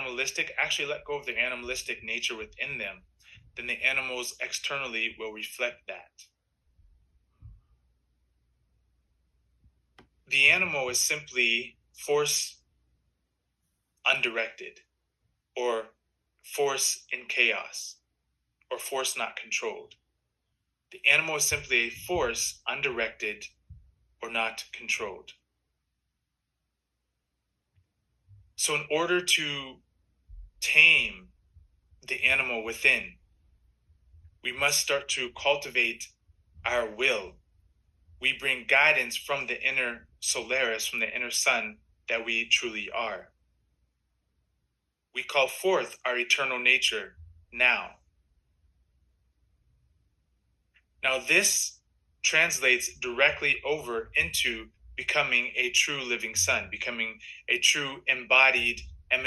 animalistic, actually let go of their animalistic nature within them, then the animals externally will reflect that. The animal is simply force undirected, or force in chaos, or force not controlled. The animal is simply a force undirected or not controlled. So in order to tame the animal within, we must start to cultivate our will. We bring guidance from the inner Solaris, from the inner sun that we truly are. We call forth our eternal nature now. Now this translates directly over into becoming a true living sun, becoming a true embodied